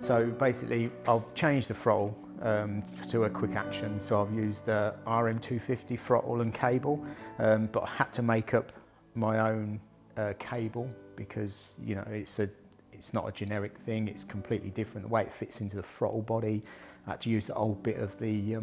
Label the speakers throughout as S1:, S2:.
S1: So basically I've changed the throttle to a quick action, so I've used the RM250 throttle and cable, but I had to make up my own cable because, you know, it's not a generic thing, it's completely different the way it fits into the throttle body. I had to use the old bit of the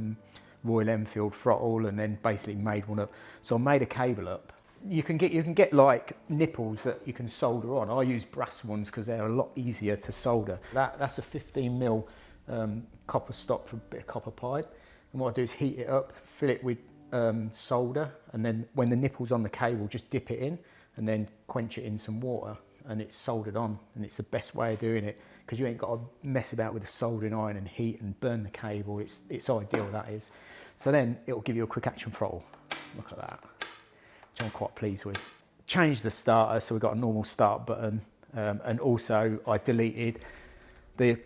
S1: Royal Enfield throttle and then basically made one up. So I made a cable up. You can get like nipples that you can solder on. I use brass ones because they're a lot easier to solder. That's a 15mm copper stop for a bit of copper pipe. And what I do is heat it up, fill it with solder, and then when the nipple's on the cable, just dip it in and then quench it in some water and it's soldered on. And it's the best way of doing it because you ain't got to mess about with the soldering iron and heat and burn the cable. It's ideal, that is. So then it'll give you a quick action throttle. Look at that. Which I'm quite pleased with. Changed the starter, so we've got a normal start button, and also I deleted the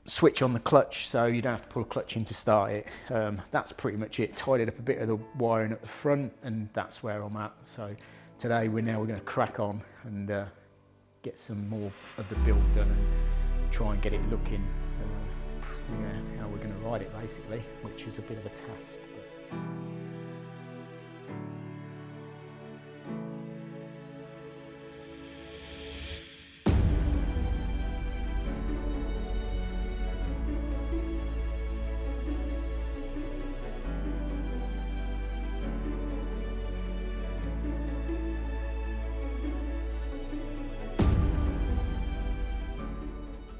S1: switch on the clutch, so you don't have to pull a clutch in to start it. That's pretty much it. Tidied up a bit of the wiring at the front, and that's where I'm at. So today we're going to crack on and get some more of the build done and try and get it looking how we're going to ride it basically, which is a bit of a task. But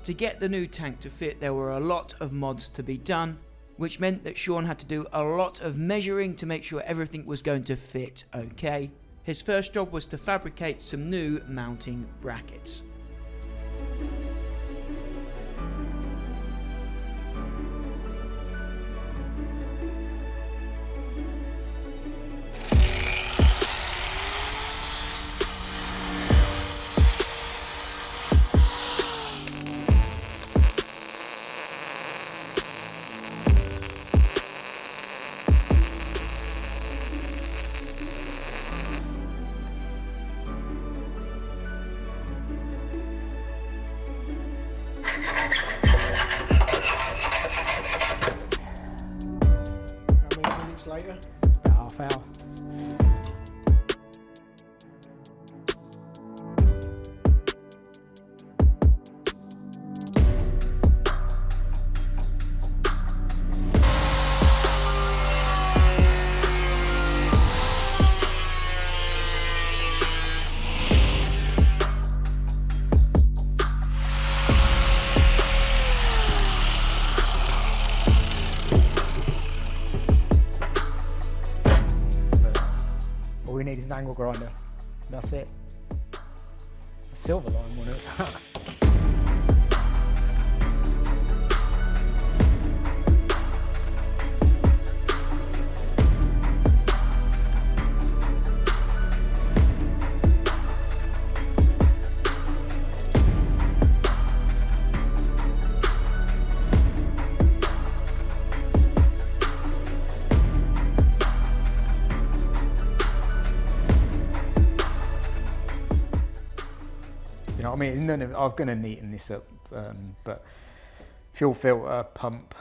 S2: to get the new tank to fit, there were a lot of mods to be done, which meant that Sean had to do a lot of measuring to make sure everything was going to fit okay. His first job was to fabricate some new mounting brackets.
S1: Later. It's about half hour. All we need is an angle grinder. That's it. A silver line one is that. You know what I mean? I'm going to neaten this up, but fuel filter, pump.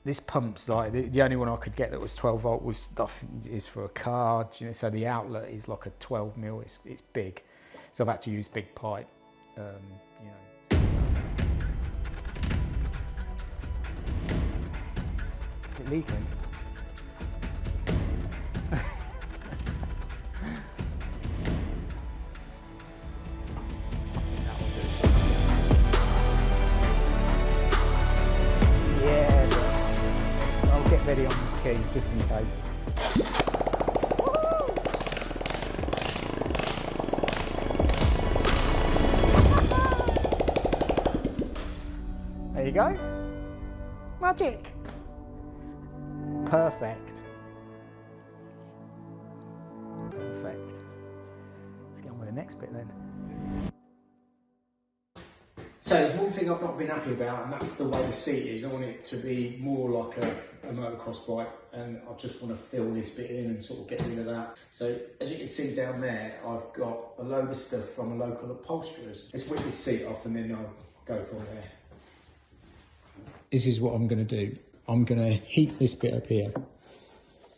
S1: This pump's like, the only one I could get that was 12 volt was stuff is for a car, you know, so the outlet is like a 12mm, it's big. So I've had to use big pipe, you know. Is it leaking? Ready on the key, just in case. There you go. Magic. Perfect. Perfect. Let's get on with the next bit then. So there's one thing I've not been happy about, and that's the way the seat is. I want it to be more like a motocross bike, and I just want to fill this bit in and sort of get rid of that. So as you can see down there, I've got a load of stuff from a local upholsterers. Let's whip this seat off and then go from there. This is what I'm going to do. I'm going to heat this bit up here,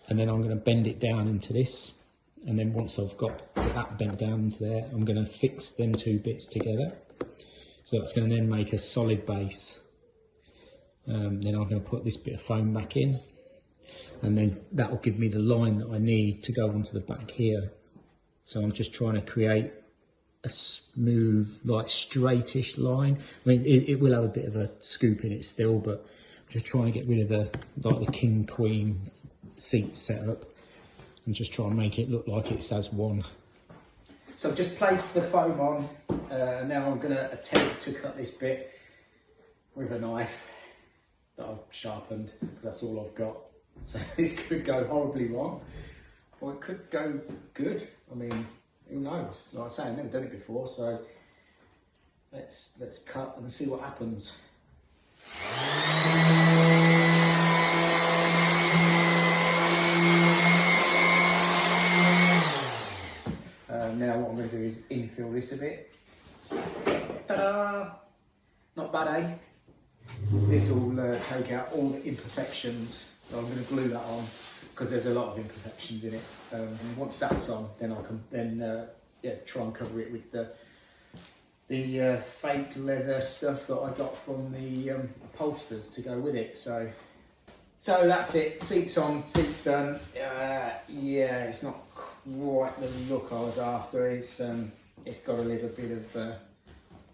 S1: and then I'm going to bend it down into this, and then once I've got that bent down into there, I'm going to fix them two bits together. So that's going to then make a solid base. Then I'm going to put this bit of foam back in, and then that will give me the line that I need to go onto the back here. So I'm just trying to create a smooth, like straightish line. I mean, it will have a bit of a scoop in it still, but I'm just trying to get rid of the king queen seat setup and just try and make it look like it's as one. So I've just placed the foam on. Now I'm going to attempt to cut this bit with a knife that I've sharpened, because that's all I've got. So this could go horribly wrong, or it could go good. I mean, who knows? Like I say, I've never done it before, so let's cut and see what happens. Now what I'm going to do is infill this a bit. Ta-da! Not bad, eh? This will take out all the imperfections. So I'm going to glue that on, because there's a lot of imperfections in it. And once that's on, then I can try and cover it with the fake leather stuff that I got from the upholsters to go with it. So that's it. Seats on, seats done. Yeah, it's not quite the look I was after. It's got a little bit of a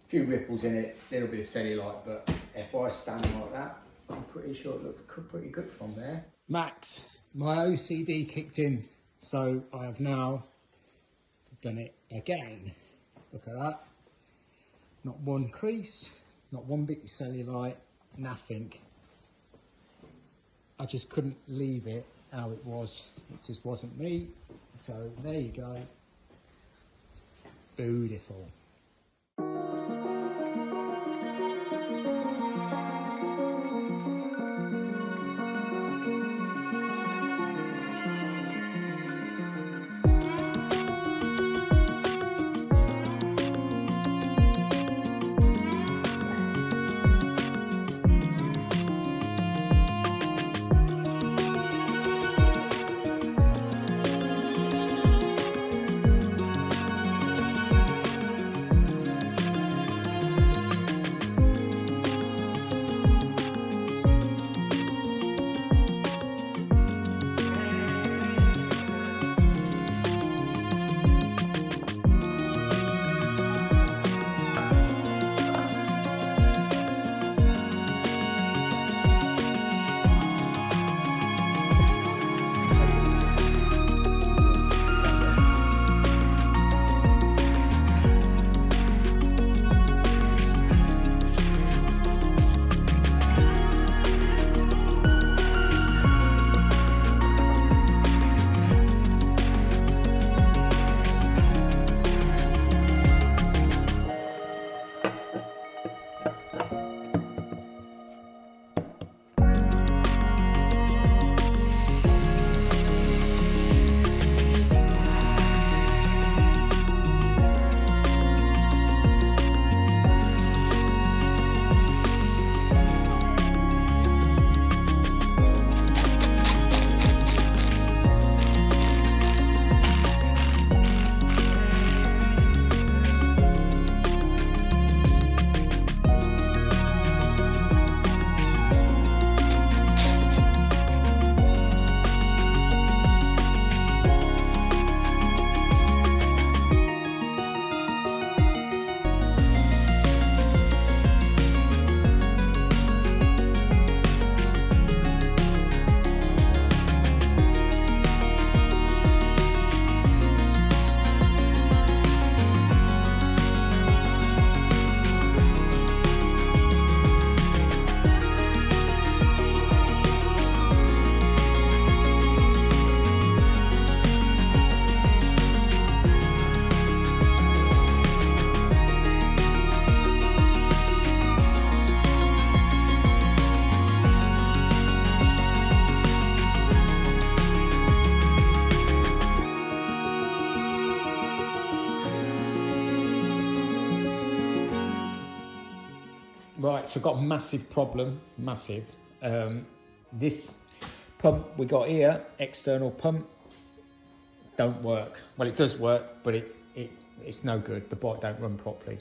S1: few ripples in it, a little bit of cellulite, but if I stand like that, I'm pretty sure it looks pretty good from there. Max, my OCD kicked in, so I have now done it again. Look at that. Not one crease, not one bit of cellulite, nothing. I just couldn't leave it how it was. It just wasn't me. So there you go. Beautiful. Right, so I've got a massive problem, massive. This pump we got here, external pump, don't work. Well, it does work, but it's no good. The bike don't run properly.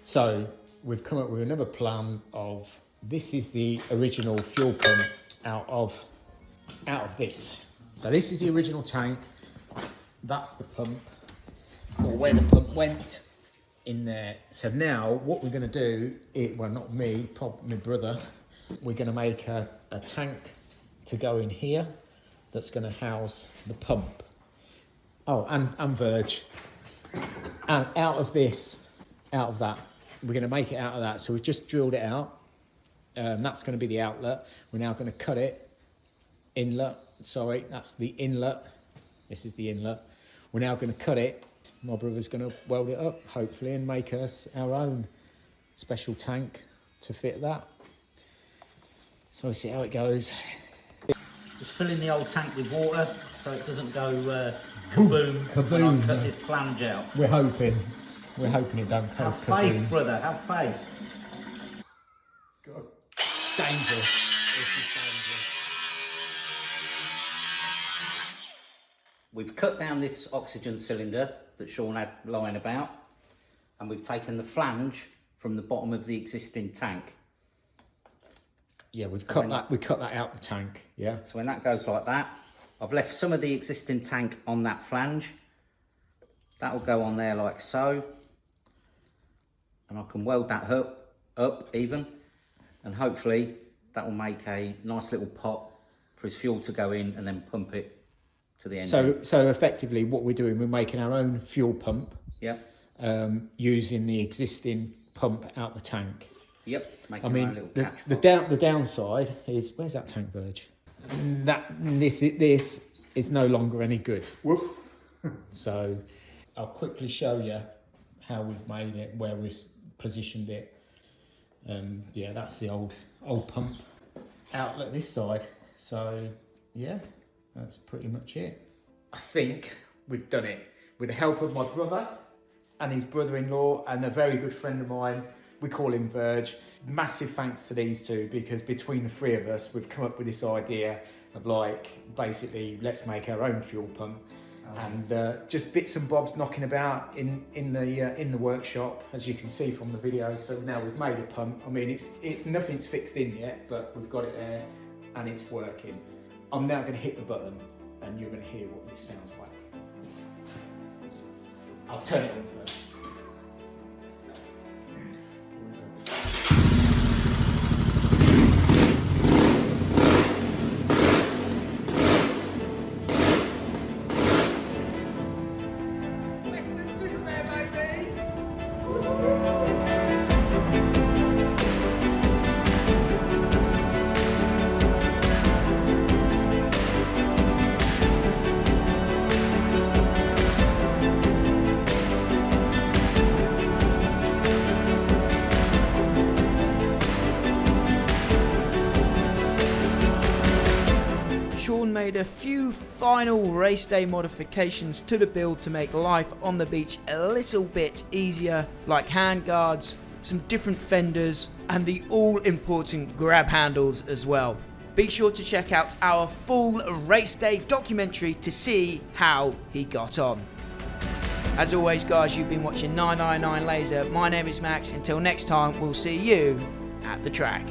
S1: So we've come up with another plan of, this is the original fuel pump out of this. So this is the original tank. That's the pump, or where the pump went in there. So now what we're going to do, well, not me, probably my brother, we're going to make a tank to go in here that's going to house the pump. Oh, and Verge. And out of that, we're going to make it out of that. So we've just drilled it out. That's going to be the outlet. We're now going to cut it. Inlet, sorry, that's the inlet. This is the inlet. We're now going to cut it. My brother's going to weld it up, hopefully, and make us our own special tank to fit that. So we'll see how it goes.
S3: Just filling the old tank with water so it doesn't go kaboom,
S1: kaboom.
S3: when I cut this flange out.
S1: We're hoping it don't go
S3: Have
S1: kaboom.
S3: faith, brother, have faith.
S1: God. Dangerous. This is dangerous.
S3: We've cut down this oxygen cylinder that Sean had lying about, and we've taken the flange from the bottom of the existing tank.
S1: Yeah, we cut that out the tank, yeah.
S3: So when that goes like that, I've left some of the existing tank on that flange. That will go on there like so. And I can weld that up even, and hopefully that will make a nice little pot for his fuel to go in and then pump it to the engine.
S1: So effectively what we're doing, we're making our own fuel pump.
S3: Yep.
S1: Using the existing pump out the tank.
S3: Yep.
S1: I mean, the downside is, where's that tank, Verge? This is no longer any good. Whoops. So I'll quickly show you how we've made it, where we've positioned it. Yeah, that's the old pump outlet this side. So yeah, that's pretty much it. I think we've done it with the help of my brother and his brother-in-law and a very good friend of mine. We call him Verge. Massive thanks to these two, because between the three of us, we've come up with this idea of, like, basically, let's make our own fuel pump. And just bits and bobs knocking about in the workshop, as you can see from the video. So now we've made a pump. I mean, it's nothing's fixed in yet, but we've got it there and it's working. I'm now going to hit the button and you're going to hear what this sounds like. I'll turn it on first. Weston Superman, baby!
S2: Sean made a few final race day modifications to the build to make life on the beach a little bit easier, like hand guards, some different fenders, and the all-important grab handles as well. Be sure to check out our full race day documentary to see how he got on. As always, guys, you've been watching 999 Laser. My name is Max. Until next time, we'll see you at the track.